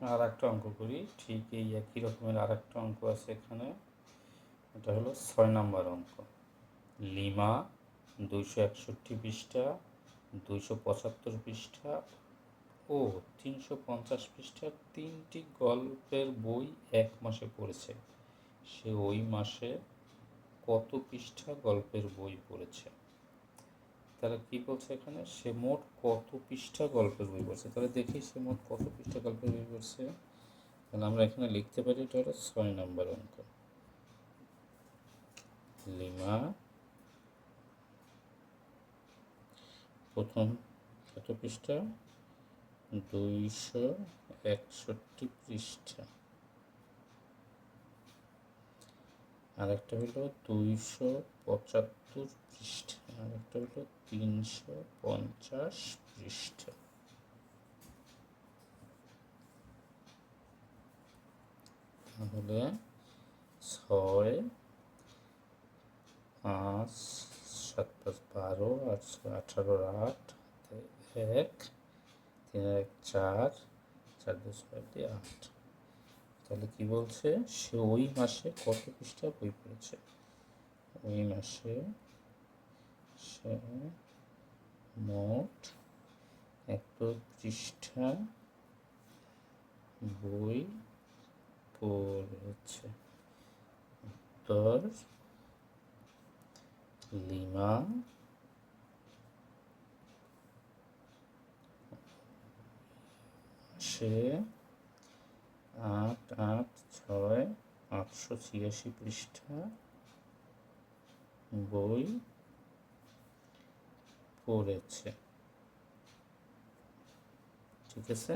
আর একটা অঙ্ক করি, ঠিক এই একই রকমের আর একটা অঙ্ক আছে এখানে। এটা হলো 6 নম্বর অঙ্ক। লিমা 261 পৃষ্ঠা, 275 পৃষ্ঠা ও 350 পৃষ্ঠার 3টি গল্পের বই এক মাসে পড়েছে। সে ওই মাসে কত পৃষ্ঠা গল্পের বই পড়েছে? তাহলে কি বলছে এখানে, সে মোট কত পৃষ্ঠা গল্পের বই পড়ছে। তাহলে দেখি সে মোট কত পৃষ্ঠা গল্পের বই পড়ছে। তাহলে আমরা এখানে লিখতে পারি এটা হলো 6 নম্বর অঙ্ক। লিমা প্রথম কত পৃষ্ঠা, 261 পৃষ্ঠা, আর একটা হলো 275 পৃষ্ঠা, আর একটা হলো 350 পৃষ্ঠা। তাহলে 6, 5, 7, 5, 12, 8, 18, 8, 1, 3, 1, 4, 4, 2, 6, 8। তাহলে কি বলছে, সে ওই মাসে কত পৃষ্ঠা বই পড়েছে? ওই মাসে সে মোট এত পৃষ্ঠা বই পড়েছে। উত্তর, লিমা সে 8, 8, 6, 886 পৃষ্ঠা বই পড়েছে। ঠিক আছে।